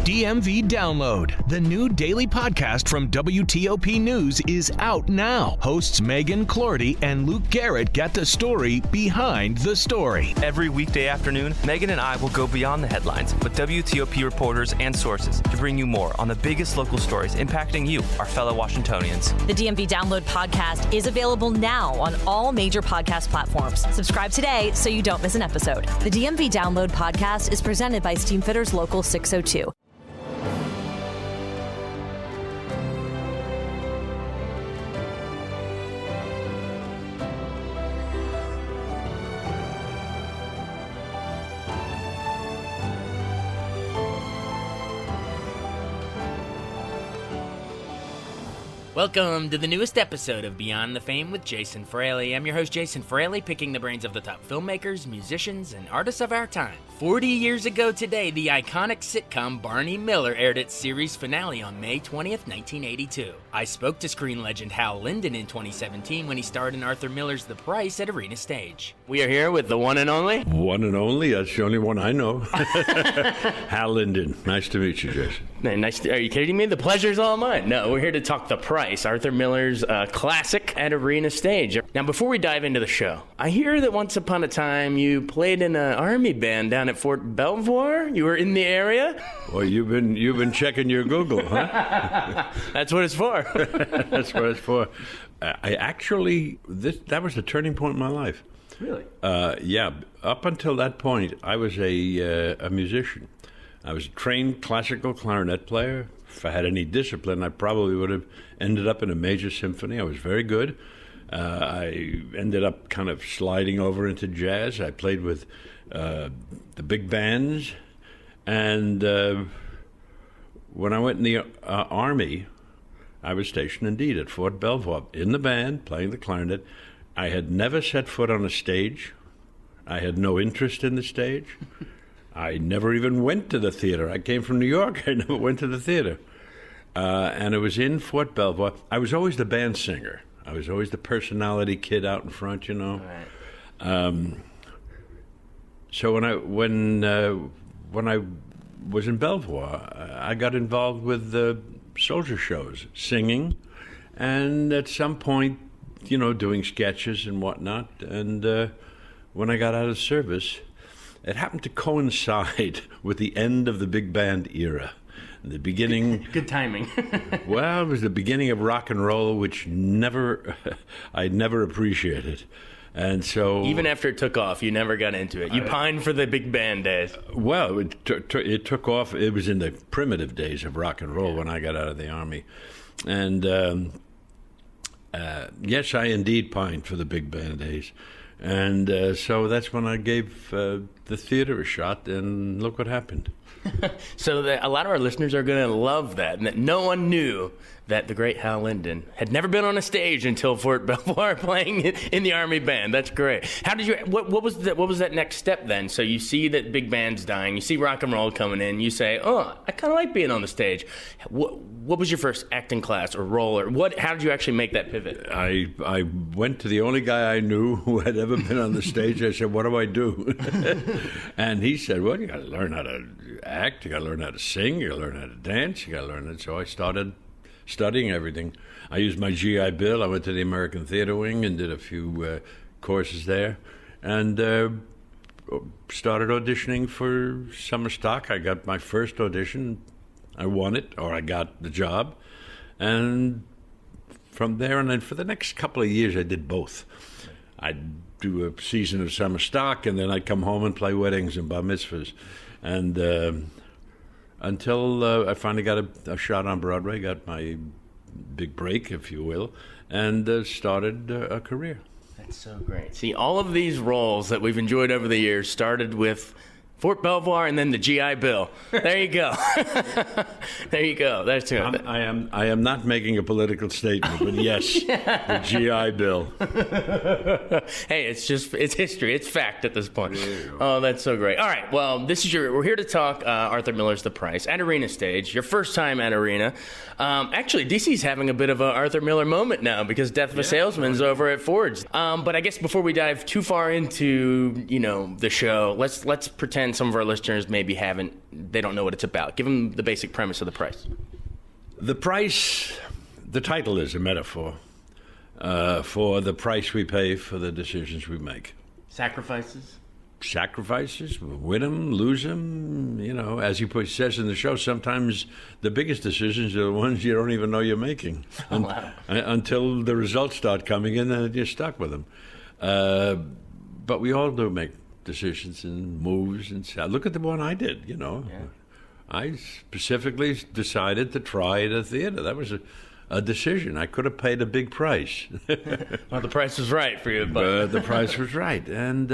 DMV Download, the new daily podcast from WTOP News, is out now. Hosts Megan Clorty and Luke Garrett get the story behind the story. Every weekday afternoon, Megan and I will go beyond the headlines with WTOP reporters and sources to bring you more on the biggest local stories impacting you, our fellow Washingtonians. The DMV Download podcast is available now on all major podcast platforms. Subscribe today so you don't miss an episode. The DMV Download podcast is presented by Steamfitters Local 602. Welcome to the newest episode of Beyond the Fame with Jason Fraley. I'm your host, Jason Fraley, picking the brains of the top filmmakers, musicians, and artists of our time. 40 years ago today, the iconic sitcom Barney Miller aired its series finale on May 20th, 1982. I spoke to screen legend Hal Linden in 2017 when he starred in Arthur Miller's The Price at Arena Stage. We are here with the one and only. One and only? That's the only one I know. Hal Linden. Nice to meet you, Jason. Are you kidding me? The pleasure's all mine. No, we're here to talk The Price, Arthur Miller's classic at Arena Stage. Now, before we dive into the show, I hear that once upon a time you played in an army band down at Fort Belvoir. You were in the area? Well, you've been checking your Google, huh? That's what it's for. That's what it's for. That was the turning point in my life. Really? Yeah. Up until that point, I was a musician. I was a trained classical clarinet player. If I had any discipline, I probably would have ended up in a major symphony. I was very good. I ended up kind of sliding over into jazz. I played with the big bands. And when I went in the Army, I was stationed indeed at Fort Belvoir in the band, playing the clarinet. I had never set foot on a stage. I had no interest in the stage. I never even went to the theater. I came from New York. I never went to the theater. And it was in Fort Belvoir. I was always the band singer. I was always the personality kid out in front, you know. Right. So when I was in Belvoir, I got involved with the soldier shows, singing, and at some point, you know, doing sketches and whatnot. And when I got out of service, it happened to coincide with the end of the big band era. The beginning... Good timing. Well, it was the beginning of rock and roll, which I never appreciated. And so... Even after it took off, you never got into it. You pined for the big band days. Well, it took off. It was in the primitive days of rock and roll when I got out of the Army. And yes, I indeed pined for the big band days. And so that's when I gave the theater a shot, and look what happened. So a lot of our listeners are going to love that, and that no one knew that the great Hal Linden had never been on a stage until Fort Belvoir playing in the Army band. That's great. How did you? What was that next step then? So you see that big band's dying, you see rock and roll coming in, you say, "Oh, I kind of like being on the stage." What was your first acting class or role, or what? How did you actually make that pivot? I went to the only guy I knew who had ever been on the stage. I said, "What do I do?" And he said, "Well, you got to learn how to act. You got to learn how to sing. You got to learn how to dance. You got to learn it." So I started studying everything. I used my GI Bill. I went to the American Theater Wing and did a few courses there, and started auditioning for summer stock. I got my first audition. I won it, or I got the job. And from there, and then for the next couple of years, I did both. I'd do a season of summer stock, and then I'd come home and play weddings and bar mitzvahs. And until I finally got a shot on Broadway, got my big break, if you will, and started a career. That's so great. See, all of these roles that we've enjoyed over the years started with Fort Belvoir and then the GI Bill. There you go. There you go. That's it. I am not making a political statement, but yes, the GI Bill. Hey, it's history. It's fact at this point. Oh, that's so great. All right. Well, we're here to talk Arthur Miller's The Price at Arena Stage. Your first time at Arena. Actually, DC's having a bit of an Arthur Miller moment now because Death of a Salesman's over at Ford's. But I guess before we dive too far into, the show, let's pretend pretend some of our listeners maybe they don't know what it's about. Give them the basic premise of the price. The title is a metaphor for the price we pay for the decisions we make. Sacrifices, win them, lose them. As he says in the show, sometimes the biggest decisions are the ones you don't even know you're making until the results start coming in, and you're stuck with them. But we all do make decisions and moves. And look at the one I did, Yeah. I specifically decided to try at a theater. That was a decision. I could have paid a big price. Well, the price was right for you, but the price was right, and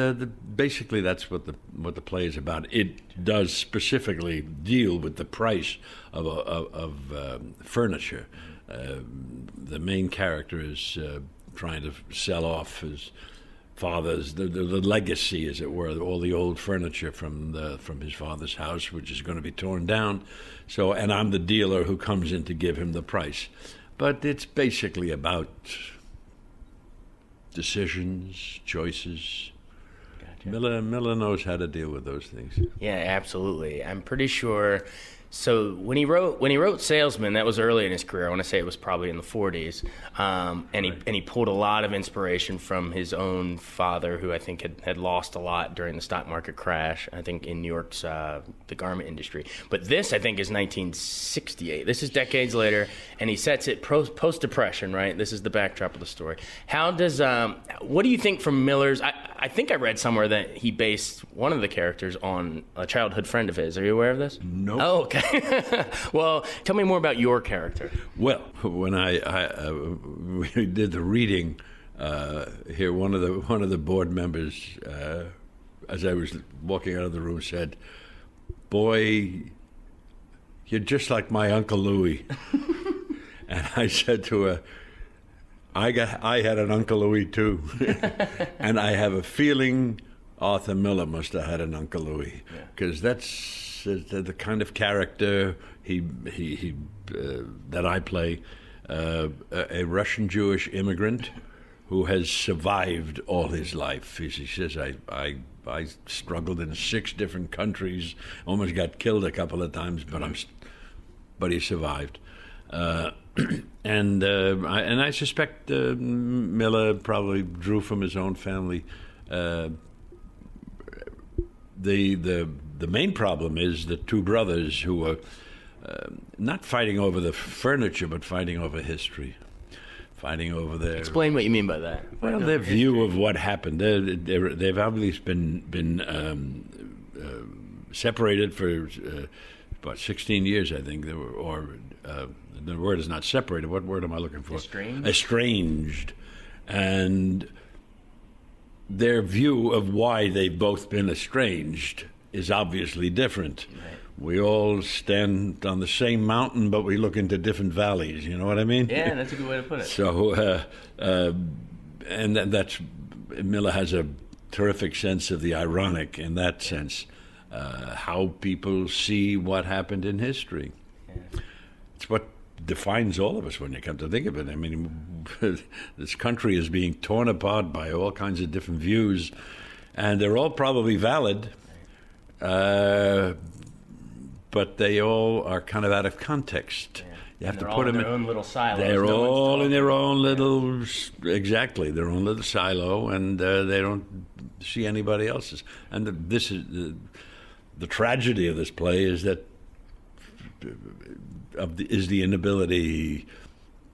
basically that's what the play is about. It does specifically deal with the price of furniture. The main character is trying to sell off his father's the legacy, as it were, all the old furniture from his father's house, which is going to be torn down. And I'm the dealer who comes in to give him the price. But it's basically about decisions, choices. Gotcha. Miller knows how to deal with those things. Yeah, absolutely. I'm pretty sure. So when he wrote Salesman, that was early in his career. I want to say it was probably in the 40s, and he pulled a lot of inspiration from his own father, who I think had lost a lot during the stock market crash. I think in New York's the garment industry. But this, I think, is 1968. This is decades later, and he sets it post-Depression, right? This is the backdrop of the story. How does what do you think from Miller's? I think I read somewhere that he based one of the characters on a childhood friend of his. Are you aware of this? No. Oh, okay. Well, tell me more about your character. Well, when we did the reading here, one of the board members, as I was walking out of the room, said, "Boy, you're just like my Uncle Louis." And I said to her, I had an Uncle Louis too, and I have a feeling Arthur Miller must have had an Uncle Louis, because that's the kind of character he that I play, a Russian Jewish immigrant who has survived all his life. He says, I struggled in 6 different countries, almost got killed a couple of times, but he survived. And I suspect Miller probably drew from his own family. The main problem is the 2 brothers who were not fighting over the furniture, but fighting over history, fighting over their... Explain what you mean by that. Well, their view of what happened. They've obviously been separated for about 16 years, I think. The word is not separated. What word am I looking for? Estranged. And their view of why they've both been estranged is obviously different. Right. We all stand on the same mountain, but we look into different valleys. You know what I mean? Yeah, that's a good way to put it. So, and that's Miller has a terrific sense of the ironic in that sense, how people see what happened in history. Yeah. It's what defines all of us when you come to think of it. I mean, this country is being torn apart by all kinds of different views, and they're all probably valid, but they all are kind of out of context. Yeah. You have to put them in their own little silos. They're all in their own little, exactly, their own little silo, and they don't see anybody else's. And this is the tragedy of this play is that is the inability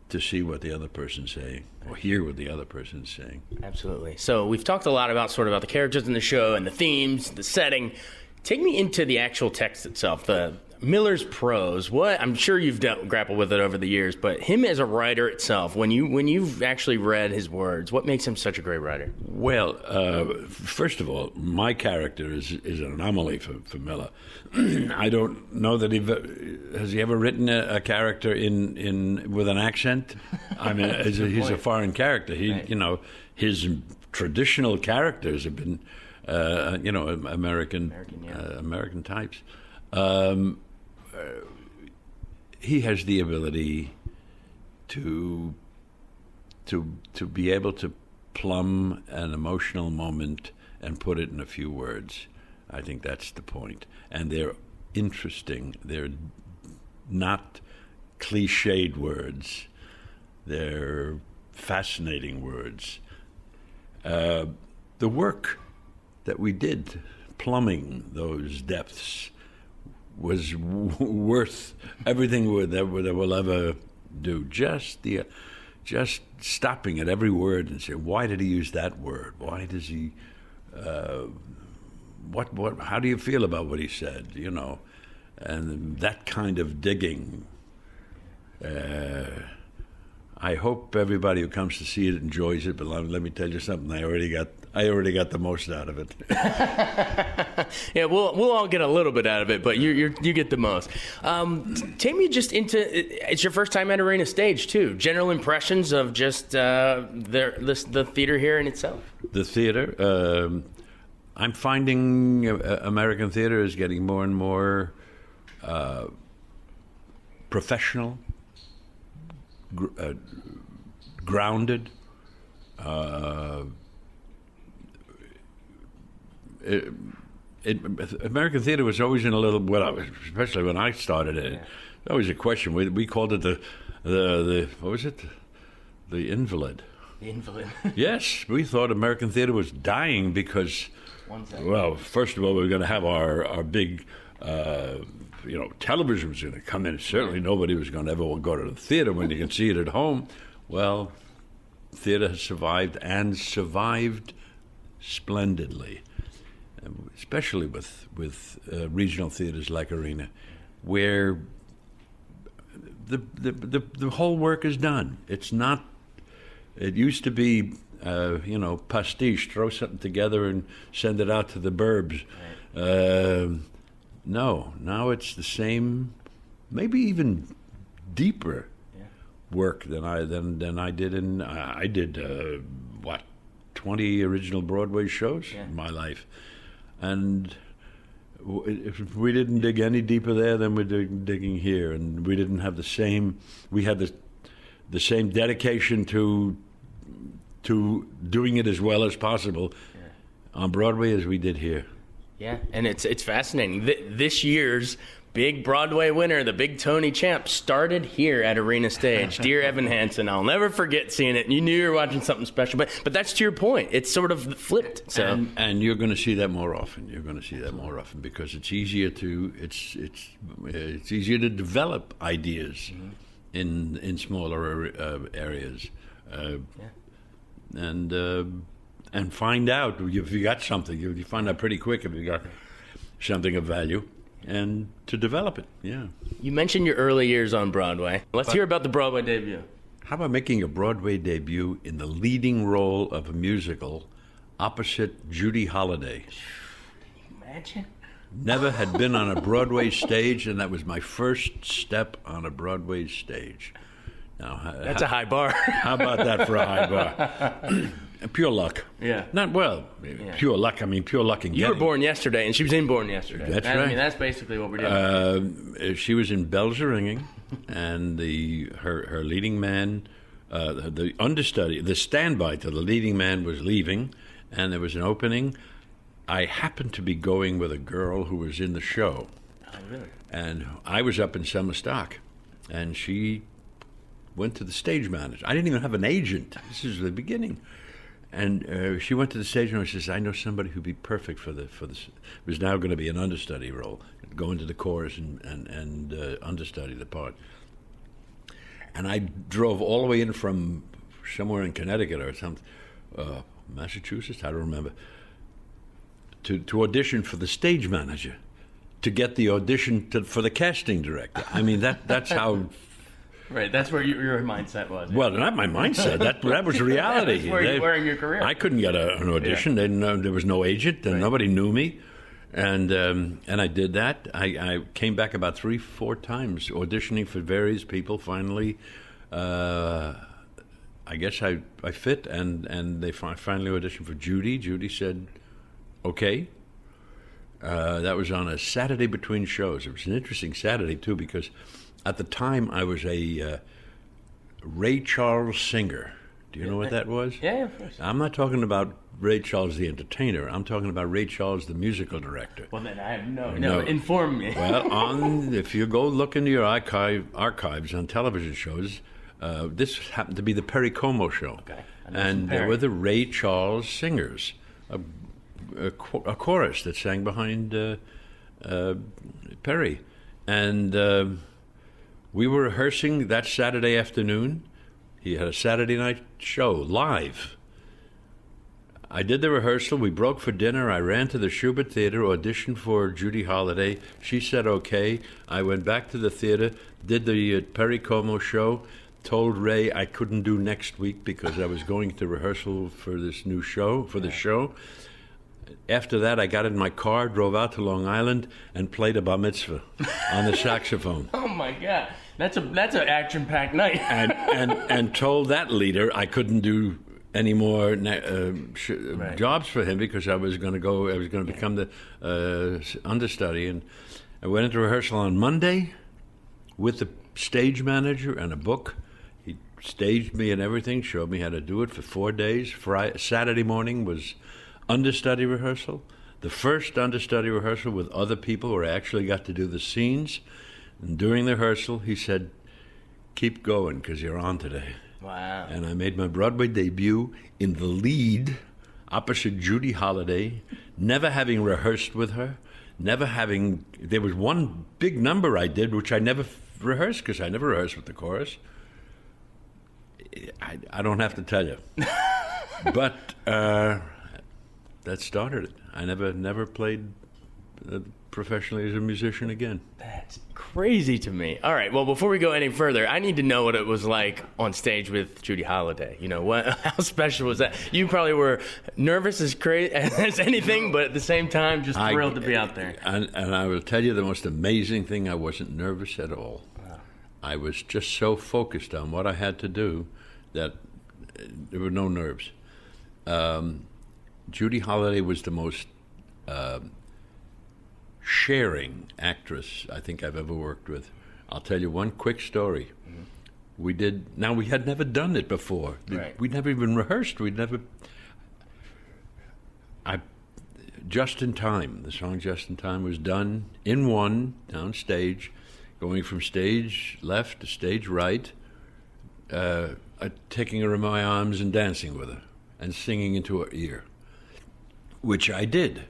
to see what the other person's saying or hear what the other person's saying. Absolutely. So we've talked a lot about the characters in the show and the themes, the setting. Take me into the actual text itself, the Miller's prose. What I'm sure you've grappled with it over the years, but him as a writer itself, when you've actually read his words, what makes him such a great writer? Well, first of all, my character is an anomaly for Miller. I don't know that has he ever written a character in with an accent. I mean, he's a foreign character. Right. His traditional characters have been, American types. He has the ability to be able to plumb an emotional moment and put it in a few words. I think that's the point. And they're interesting. They're not cliched words. They're fascinating words. The work that we did plumbing those depths was worth everything that we'll ever do. Just stopping at every word and saying, why did he use that word? Why does he? What? How do you feel about what he said? You know, and that kind of digging. I hope everybody who comes to see it enjoys it. But let me tell you something. I already got the most out of it. Yeah, we'll all get a little bit out of it, but you get the most. Take me just into, it's your first time at Arena Stage too. General impressions of just the theater here in itself. The theater. I'm finding American theater is getting more and more professional, grounded. American theater was always in a little, especially when I started it. Yeah. Always a question. We called it the what was it? The invalid. The invalid. Yes, we thought American theater was dying because, well, first of all, we were going to have our big, television was going to come in. Certainly, nobody was going to ever go to the theater when you can see it at home. Well, theater has survived and survived splendidly. Especially with regional theaters like Arena, where the whole work is done. It's not. It used to be, pastiche. Throw something together and send it out to the burbs. Right. No, now it's the same, maybe even deeper work than I did in. I did 20 original Broadway shows in my life. And if we didn't dig any deeper there than we're digging here, and we didn't have the same. We had the same dedication to doing it as well as possible on Broadway as we did here. Yeah, and it's fascinating. This year's big Broadway winner, the big Tony champ, started here at Arena Stage. Dear Evan Hansen, I'll never forget seeing it. You knew you were watching something special, but that's to your point. It's sort of flipped. So, and you're going to see that more often. You're going to see that more often because it's easier to develop ideas in smaller areas, and find out if you got something. You find out pretty quick if you got something of value. And to develop it, yeah. You mentioned your early years on Broadway. Let's hear about the Broadway debut. How about making a Broadway debut in the leading role of a musical opposite Judy Holliday? Can you imagine? Never had been on a Broadway stage, and that was my first step on a Broadway stage. Now, that's a high bar. How about that for a high bar? Pure luck. Yeah. Pure luck. I mean, pure luck in getting. You were born yesterday, and she was born yesterday. That's right. I mean, that's basically what we're doing. She was in Bells Are Ringing, and her leading man, the understudy, the standby to the leading man was leaving, and there was an opening. I happened to be going with a girl who was in the show. Oh, really? And I was up in Summer Stock, and she went to the stage manager. I didn't even have an agent. This is the beginning. And she went to the stage and says, "I know somebody who'd be perfect for this." It was now going to be an understudy role, go into the chorus and understudy the part. And I drove all the way in from somewhere in Connecticut or something, Massachusetts, I don't remember, to audition for the stage manager, to get the audition for the casting director. I mean, that's how. Right, that's where your mindset was. Well, not my mindset. That was reality. That's where you were in your career. I couldn't get an audition. Yeah. There was no agent, and nobody knew me. And I did that. I came back about 3-4 times auditioning for various people. Finally, I guess I fit, and they finally auditioned for Judy. Judy said, "Okay." That was on a Saturday between shows. It was an interesting Saturday too, because at the time I was a Ray Charles singer Do you know what that was? Yeah, of course. I'm not talking about Ray Charles the entertainer. I'm talking about Ray Charles the musical director. Well, then I have no. Inform me. Well, if you go look into your archives on television shows, this happened to be the Perry Como show. Okay. And there were the Ray Charles singers, a chorus that sang behind Perry. And we were rehearsing that Saturday afternoon. He had a Saturday night show live. I did the rehearsal. We broke for dinner. I ran to the Schubert Theater, auditioned for Judy Holliday. She said okay. I went back to the theater, did the Perry Como show, told Ray I couldn't do next week because I was going to rehearsal for this new show, the show. After that, I got in my car, drove out to Long Island, and played a bar mitzvah on the saxophone. Oh, my God. That's an action-packed night. and told that leader I couldn't do any more jobs for him because I was going to become the understudy. And I went into rehearsal on Monday with the stage manager and a book. He staged me and everything, showed me how to do it for 4 days. Saturday morning was understudy rehearsal, the first understudy rehearsal with other people where I actually got to do the scenes. And during the rehearsal, he said, "Keep going because you're on today." Wow. And I made my Broadway debut in the lead opposite Judy Holliday, never having rehearsed with her, there was one big number I did which I never rehearsed because I never rehearsed with the chorus. I don't have to tell you. But that started it. I never played professionally as a musician again. That's crazy to me. All right, well, before we go any further, I need to know what it was like on stage with Judy Holliday. You know, how special was that? You probably were nervous as crazy as anything, but at the same time, just thrilled to be out there. And I will tell you the most amazing thing, I wasn't nervous at all. Wow. I was just so focused on what I had to do that there were no nerves. Judy Holliday was the most sharing actress I think I've ever worked with. I'll tell you one quick story. Mm-hmm. We had never done it before. Right. We'd never even rehearsed. Just in Time, the song Just in Time was done in one, downstage, going from stage left to stage right, taking her in my arms and dancing with her and singing into her ear, which I did.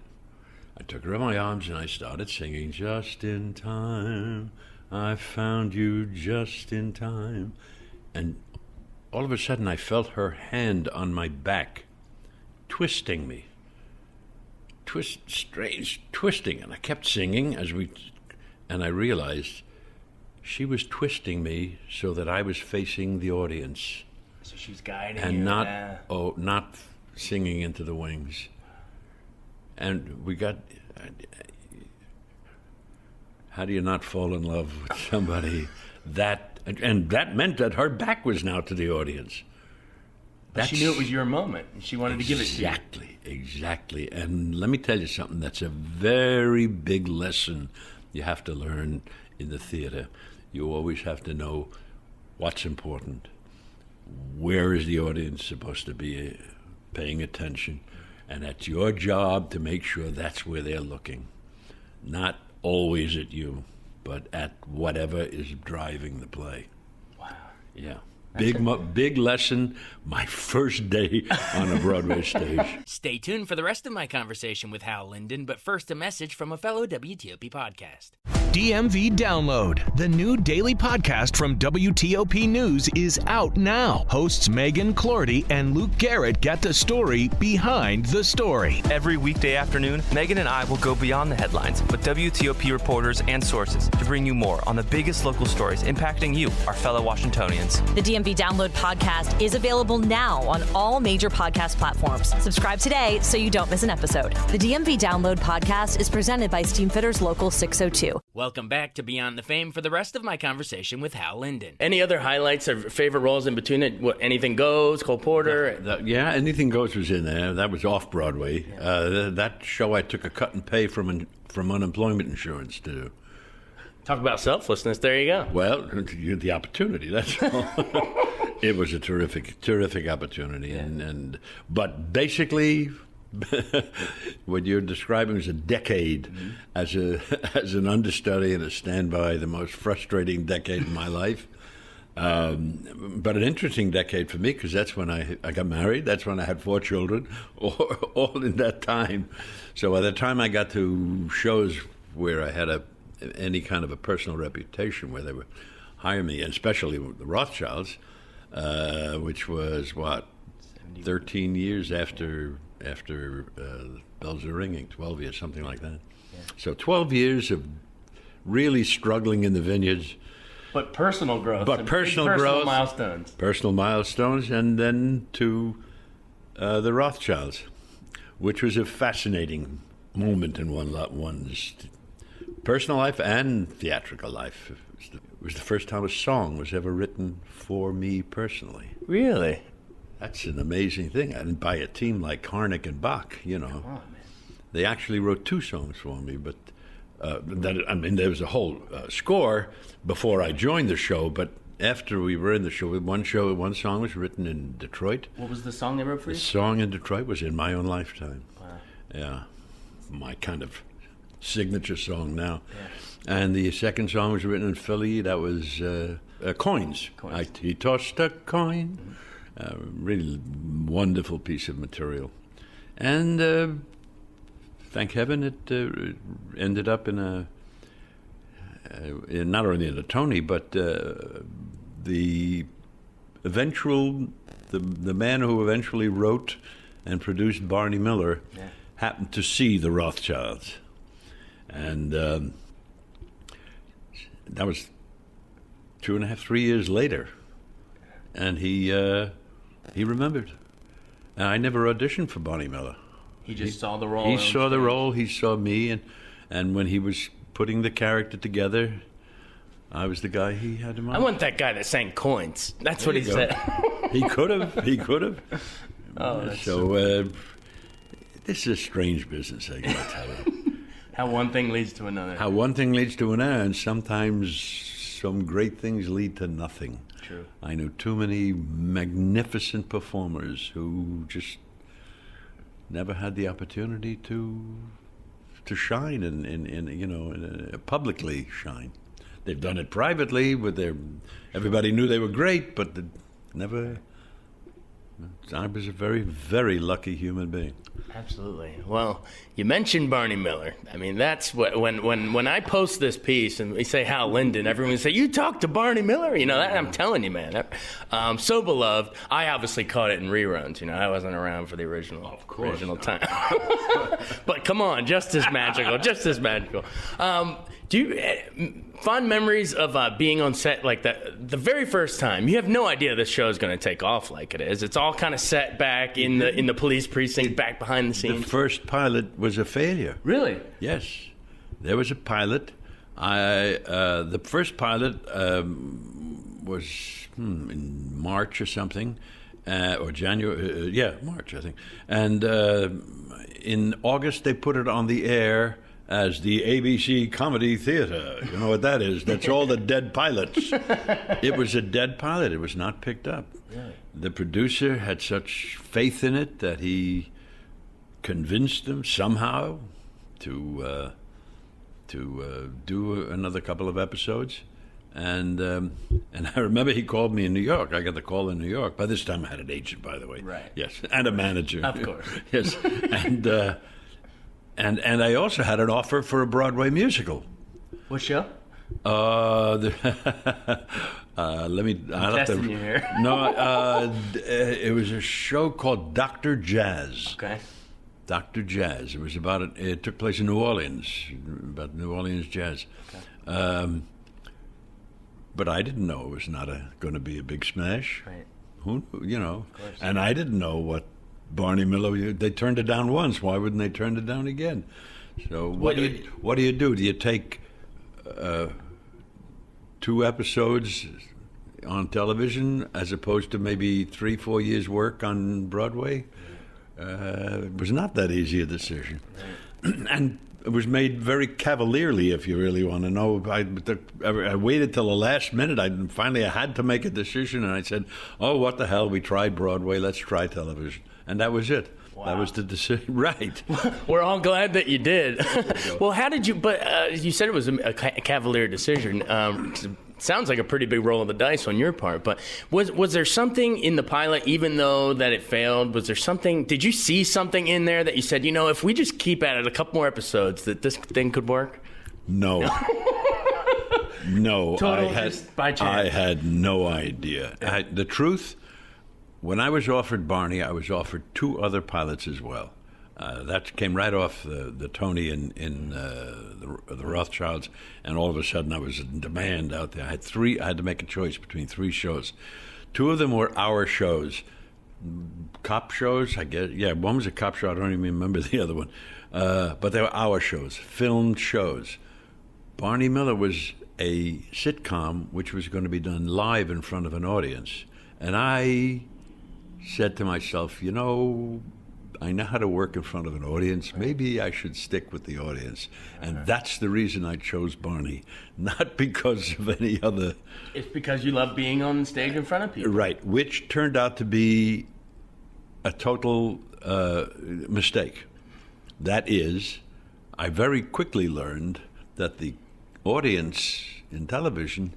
I took her in my arms and I started singing, "Just in time, I found you just in time." And all of a sudden I felt her hand on my back, twisting me. Strange twisting. And I kept singing and I realized she was twisting me so that I was facing the audience. So she's guiding and you. not singing into the wings. And we got, how do you not fall in love with somebody and that meant that her back was now to the audience. She knew it was your moment, and she wanted to give it to you. Exactly. And let me tell you something, that's a very big lesson you have to learn in the theater. You always have to know what's important. Where is the audience supposed to be paying attention? And it's your job to make sure that's where they're looking. Not always at you, but at whatever is driving the play. Wow. Yeah. Big lesson, my first day on a Broadway stage. Stay tuned for the rest of my conversation with Hal Linden, but first a message from a fellow WTOP podcast. DMV Download, the new daily podcast from WTOP News, is out now. Hosts Megan Clorty and Luke Garrett get the story behind the story. Every weekday afternoon, Megan and I will go beyond the headlines with WTOP reporters and sources to bring you more on the biggest local stories impacting you, our fellow Washingtonians. The DMV Download podcast is available now on all major podcast platforms. Subscribe today so you don't miss an episode. The DMV Download podcast is presented by Steamfitters Local 602. Welcome back to Beyond the Fame for the rest of my conversation with Hal Linden. Any other highlights or favorite roles in between it? Anything Goes, Cole Porter? Yeah, Anything Goes was in there. That was off Broadway. That show I took a cut and pay from unemployment insurance to do. Talk about selflessness. There you go. Well, you had the opportunity, that's all. It was a terrific opportunity, but basically, what you're describing is a decade as an understudy and a standby, the most frustrating decade in my life. But an interesting decade for me, because that's when I got married. That's when I had 4 children, all in that time. So by the time I got to shows where I had any kind of a personal reputation, where they would hire me, and especially the Rothschilds, which was 13 years after Bells Are Ringing, 12 years, something like that. Yeah. So 12 years of really struggling in the vineyards. But personal growth. Personal milestones. Personal milestones, and then to the Rothschilds, which was a fascinating moment in one's personal life and theatrical life. It was the first time a song was ever written for me personally. Really? That's an amazing thing. And by a team like Harnick and Bach, Come on, man. They actually wrote 2 songs for me, but there was a whole score before I joined the show, but after we were in the show, one song was written in Detroit. What was the song they wrote for you? The song in Detroit was In My Own Lifetime. Wow. Yeah, my kind of signature song now. Yeah. And the second song was written in Philly. That was Coins. He tossed a coin. Really wonderful piece of material. And thank heaven it ended up in not only in a Tony, but the man who eventually wrote and produced Barney Miller happened to see the Rothschilds, and that was 2.5, 3 years later, and he remembered. And I never auditioned for Barney Miller. He just saw the role. He saw the role. He saw me, and when he was putting the character together, I was the guy he had in mind. I want that guy that sang Coins. That's what he said. He could have. Oh, that's so this is a strange business, I gotta tell you. How one thing leads to another. How one thing leads to another, and sometimes some great things lead to nothing. True. I know too many magnificent performers who just never had the opportunity to shine and publicly shine. They've done it privately everybody knew they were great, but never. I was a very, very lucky human being. Absolutely. Well, you mentioned Barney Miller. I mean, that's what when I post this piece and we say Hal Linden, everyone will say, "You talked to Barney Miller?" I'm telling you, man. So beloved. I obviously caught it in reruns. I wasn't around for the original time. But come on, just as magical. Do you fond memories of being on set like that? The very first time, you have no idea this show is going to take off like it is. It's all kind of set back in the police precinct, back behind the scenes. The first pilot was a failure. Really? Yes, there was a pilot. The first pilot was in March or something, or January. March, I think. And in August, they put it on the air as the ABC Comedy Theater. You know what that is? That's all the dead pilots. It was a dead pilot. It was not picked up. Really? The producer had such faith in it that he convinced them somehow to do another couple of episodes. And I remember he called me in New York. I got the call in New York. By this time I had an agent, by the way. Right. Yes, and a manager. Of course. Yes, And I also had an offer for a Broadway musical. What show? Let me. I'm testing you here. No, it was a show called Dr. Jazz. Okay. Dr. Jazz. It was about it took place in New Orleans, about New Orleans jazz. Okay. But I didn't know it was not going to be a big smash. Right. Who, and I didn't know what Barney Miller. They turned it down once. Why wouldn't they turn it down again? So what do you do? Do you take 2 episodes on television as opposed to maybe 3-4 years work on Broadway? It was not that easy a decision. And it was made very cavalierly, if you really want to know. I waited till the last minute. Finally, I had to make a decision, and I said, "Oh, what the hell? We tried Broadway. Let's try television." And that was it. Wow. That was the decision. Right. We're all glad that you did. Well, how did you? But you said it was a cavalier decision. Sounds like a pretty big roll of the dice on your part. But was there something in the pilot, even though that it failed? Was there something? Did you see something in there that you said, if we just keep at it a couple more episodes, that this thing could work? No. No. Just by chance. I had no idea. The truth. When I was offered Barney, I was offered 2 other pilots as well. That came right off the Tony in the Rothschilds, and all of a sudden I was in demand out there. I had to make a choice between 3 shows. 2 of them were our shows, cop shows, I guess. Yeah, one was a cop show. I don't even remember the other one. But they were our shows, filmed shows. Barney Miller was a sitcom which was going to be done live in front of an audience, and I said to myself, I know how to work in front of an audience. Maybe I should stick with the audience. And that's the reason I chose Barney, not because of any other... It's because you love being on stage in front of people. Right, which turned out to be a total mistake. That is, I very quickly learned that the audience in television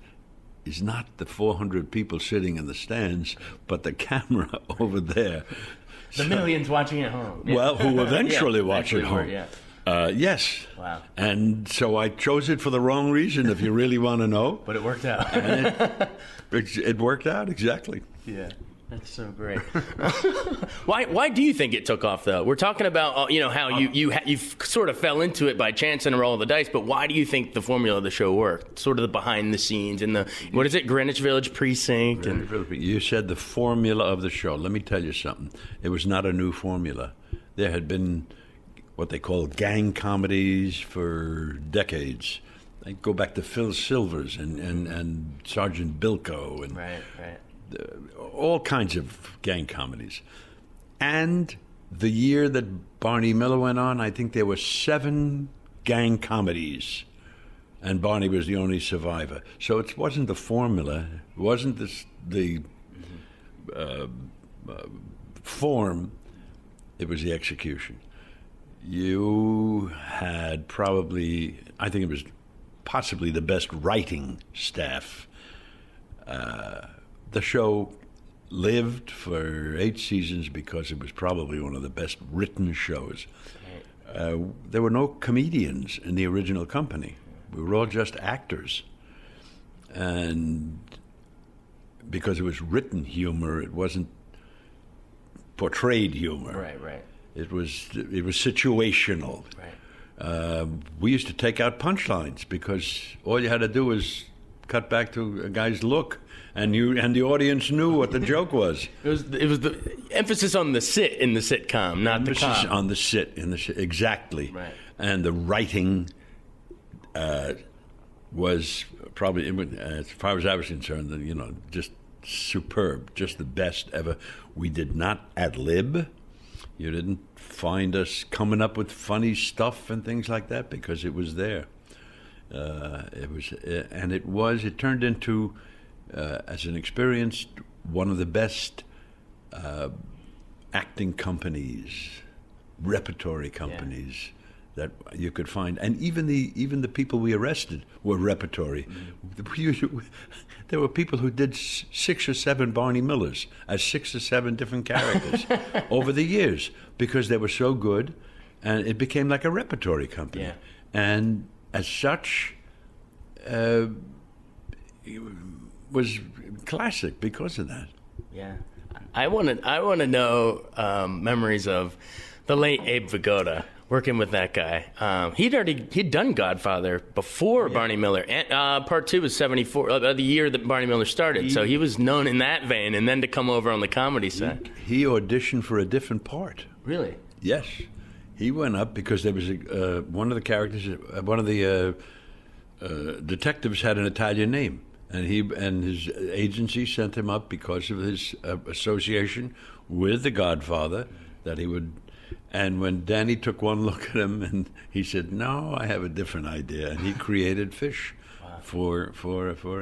is not the 400 people sitting in the stands, but the camera over there. The millions watching at home. Yeah. Well, who eventually watch at home. Yes. Wow. And so I chose it for the wrong reason, if you really want to know. But it worked out. And it worked out, exactly. Yeah. That's so great. Why do you think it took off, though? We're talking about how you sort of fell into it by chance and a roll of the dice, but why do you think the formula of the show worked? Sort of the behind the scenes and what is it, Greenwich Village Precinct? You said the formula of the show. Let me tell you something. It was not a new formula. There had been what they call gang comedies for decades. I go back to Phil Silvers and Sergeant Bilko and right. All kinds of gang comedies. And the year that Barney Miller went on, I think there were 7 gang comedies, and Barney was the only survivor. So it wasn't the formula, it wasn't the form, it was the execution. You had probably, I think it was possibly the best writing staff. The show lived for 8 seasons because it was probably one of the best written shows. There were no comedians in the original company. We were all just actors. And because it was written humor, it wasn't portrayed humor. Right. It was situational. Right. We used to take out punchlines because all you had to do was cut back to a guy's look, and the audience knew what the joke was. It was the emphasis on the sit in the sitcom, not the com. Emphasis on the sit in the sit, exactly. Right. And the writing was probably, as far as I was concerned, just superb, just the best ever. We did not ad lib. You didn't find us coming up with funny stuff and things like that because it was there. It turned into, as an experience, one of the best acting companies, repertory companies that you could find, and even the people we arrested were repertory. Mm-hmm. There were people who did 6 or 7 Barney Millers as 6 or 7 different characters over the years because they were so good, and it became like a repertory company. Yeah. And as such, it was classic because of that. Yeah, I want to know memories of the late Abe Vigoda. Working with that guy, he'd done Godfather before Barney Miller. And, part 2 was 74, the year that Barney Miller started. So he was known in that vein, and then to come over on the comedy set. He auditioned for a different part. Really? Yes, he went up because there was one of the characters, one of the detectives had an Italian name, and his agency sent him up because of his association with the Godfather, that he would. And when Danny took one look at him, and he said, "No, I have a different idea," and he created Fish for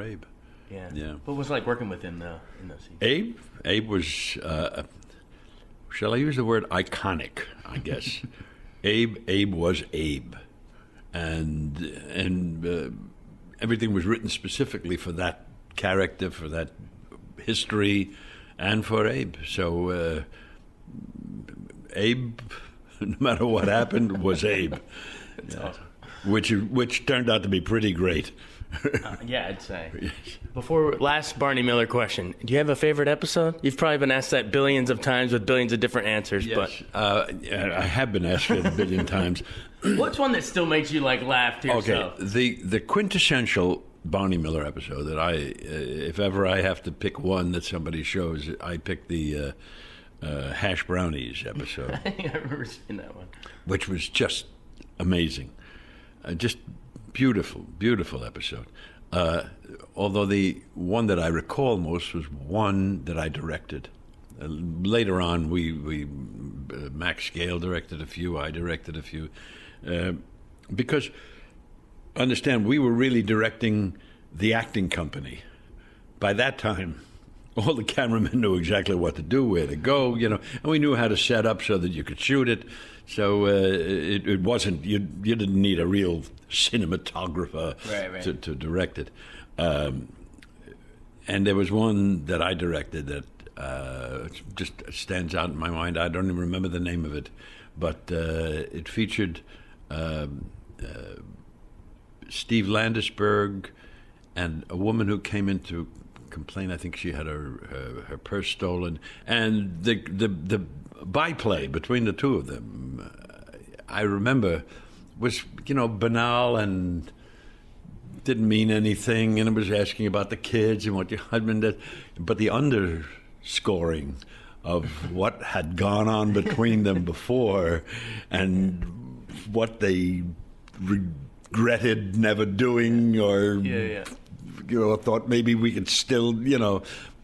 Abe. Yeah. What was it like working with him in those scenes? Abe was, shall I use the word iconic? I guess. Abe was Abe, and everything was written specifically for that character, for that history, and for Abe. So Abe, no matter what happened, was Abe. That's awesome. Which turned out to be pretty great. Yeah, I'd say. Before last Barney Miller question, do you have a favorite episode? You've probably been asked that billions of times with billions of different answers. Yes. But I have been asked it a billion times. What's one that still makes you laugh to yourself? Okay, the quintessential Barney Miller episode that if ever I have to pick one that somebody shows, I pick the hash brownies episode. I remember seeing that one, which was just amazing, just beautiful episode. Although the one that I recall most was one that I directed. Later on, we Max Gale directed a few, I directed a few, because understand we were really directing the acting company. By that time, all the cameramen knew exactly what to do, where to go, and we knew how to set up so that you could shoot it. So it wasn't, you didn't need a real cinematographer to direct it. And there was one that I directed that just stands out in my mind. I don't even remember the name of it, but it featured Steve Landisberg and a woman who came in to complain. I think she had her purse stolen, and the byplay between the two of them, I remember, was banal and didn't mean anything, and it was asking about the kids and what your husband did, but the underscoring of what had gone on between them before and what they regretted never doing, or thought maybe we could still,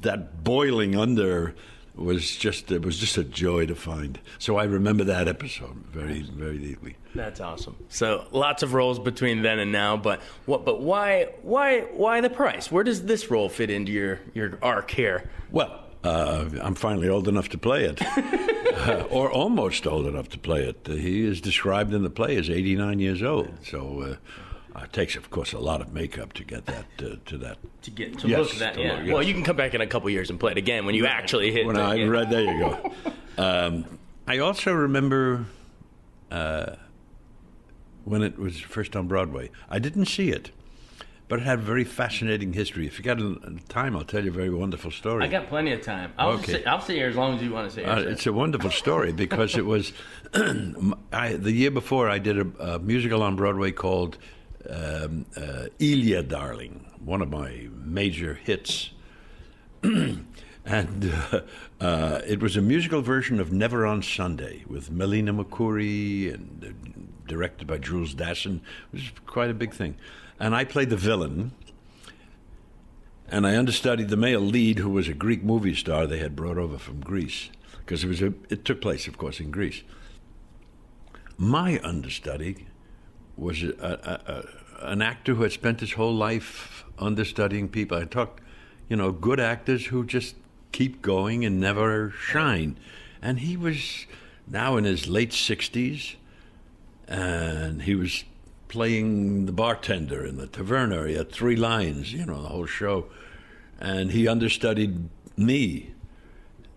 that boiling under was just a joy to find. So I remember that episode very, very deeply. That's awesome. So lots of roles between then and now, but why the price? Where does this role fit into your arc here? Well, I'm finally old enough to play it, or almost old enough to play it. He is described in the play as 89 years old. So it takes, of course, a lot of makeup to get that to that. To look at that, yeah. Yes. Well, you can come back in a couple years and play it again when you actually hit. There you go. I also remember when it was first on Broadway. I didn't see it, but it had a very fascinating history. If you got time, I'll tell you a very wonderful story. I got plenty of time. I'll sit here as long as you want to sit here. It's a wonderful story because it was the year before I did a musical on Broadway called Ilya, Darling, one of my major hits. And it was a musical version of Never on Sunday with Melina McCurry and directed by Jules Dassin. It was quite a big thing. And I played the villain, and I understudied the male lead, who was a Greek movie star they had brought over from Greece, because it took place, of course, in Greece. My understudy was an actor who had spent his whole life understudying people. I talked, good actors who just keep going and never shine. And he was now in his late 60s, and he was playing the bartender in the taverna. He had 3 lines, the whole show. And he understudied me.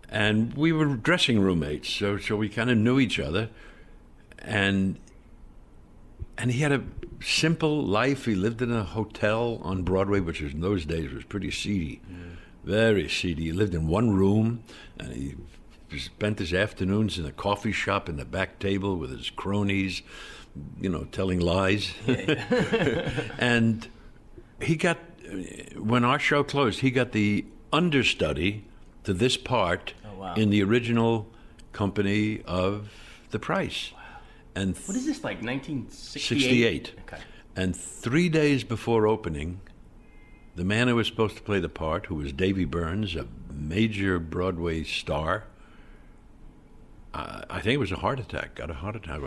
And we were dressing roommates, so we kind of knew each other. And he had a simple life. He lived in a hotel on Broadway, which in those days was pretty seedy, very seedy. He lived in one room, and he spent his afternoons in a coffee shop in the back table with his cronies, telling lies. And he got, when our show closed, he got the understudy to this part in the original company of The Price. And what is this, like 1968? Okay. And 3 days before opening, the man who was supposed to play the part, who was Davy Burns, a major Broadway star, I think it was a heart attack. Got a heart attack.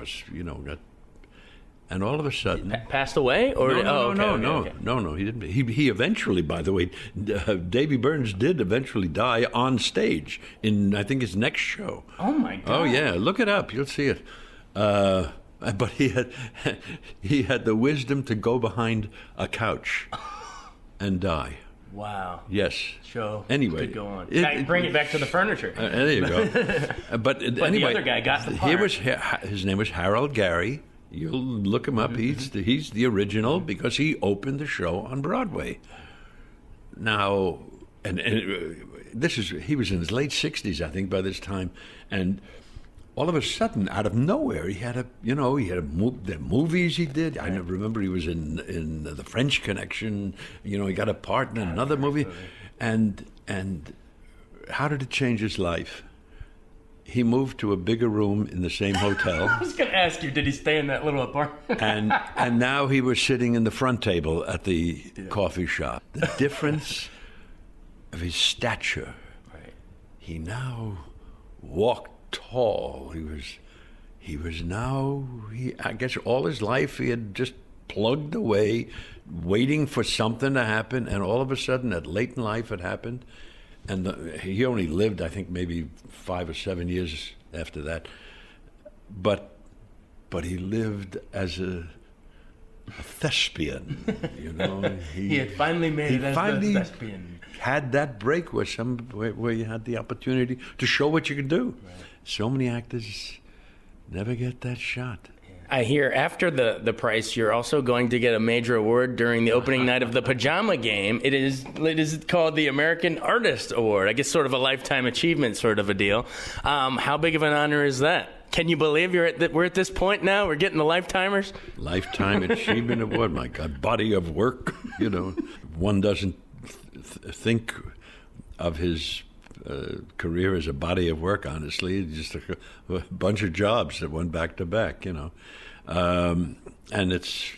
And all of a sudden, Passed away, or no, he didn't. He eventually, by the way, Davy Burns did eventually die on stage in, I think, his next show. Oh my God! Oh yeah, look it up. You'll see it. But he had the wisdom to go behind a couch and die. Wow. Yes. Show. Anyway, could go on. Bring it back to the furniture. There you go. But anyway, the other guy got the part. His name was Harold Gary. You'll look him up. Mm-hmm. He's the original because he opened the show on Broadway. Now, and he was in his late 60s, I think, by this time, and all of a sudden, out of nowhere, he had the movies he did. I remember he was in The French Connection. He got a part in another movie, and how did it change his life? He moved to a bigger room in the same hotel. I was going to ask you, did he stay in that little apartment? and now he was sitting in the front table at the coffee shop. The difference of his stature. Right. He now walked tall. I guess all his life he had just plugged away, waiting for something to happen, and all of a sudden, late in life, it happened. And he only lived, I think, maybe 5 or 7 years after that. But he lived as a thespian, He had finally made it as a thespian. Had that break where you had the opportunity to show what you could do. Right. So many actors never get that shot. I hear after the price, you're also going to get a major award during the opening night of the Pajama Game. It is called the American Artist Award. I guess sort of a lifetime achievement sort of a deal. How big of an honor is that? Can you believe we're at this point now? We're getting the lifetimers? Lifetime Achievement Award, my God. Body of work, One doesn't think of his career as a body of work, honestly. Just a bunch of jobs that went back to back, and it's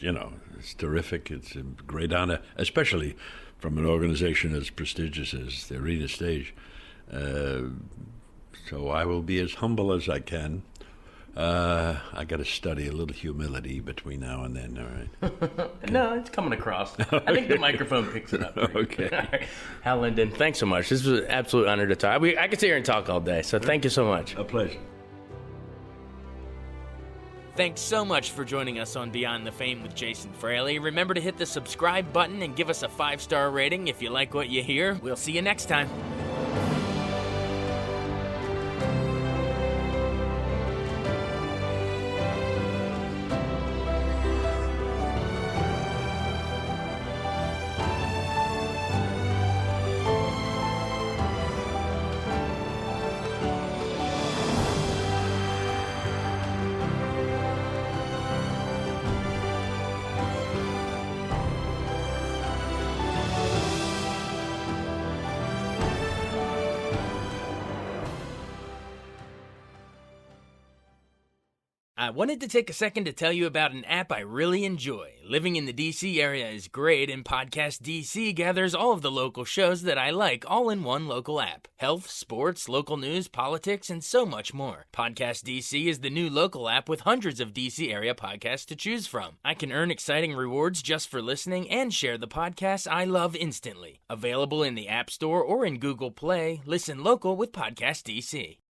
terrific. It's a great honor, especially from an organization as prestigious as the Arena Stage. So I will be as humble as I can. I got to study a little humility between now and then, all right? No, it's coming across. I think the microphone picks it up. Okay. All right. Hal Linden, thanks so much. This was an absolute honor to talk. I could sit here and talk all day, so thank you so much. A pleasure. Thanks so much for joining us on Beyond the Fame with Jason Fraley. Remember to hit the subscribe button and give us a 5-star rating if you like what you hear. We'll see you next time. I wanted to take a second to tell you about an app I really enjoy. Living in the D.C. area is great, and Podcast D.C. gathers all of the local shows that I like all in one local app. Health, sports, local news, politics, and so much more. Podcast D.C. is the new local app with hundreds of D.C. area podcasts to choose from. I can earn exciting rewards just for listening and share the podcasts I love instantly. Available in the App Store or in Google Play, listen local with Podcast D.C.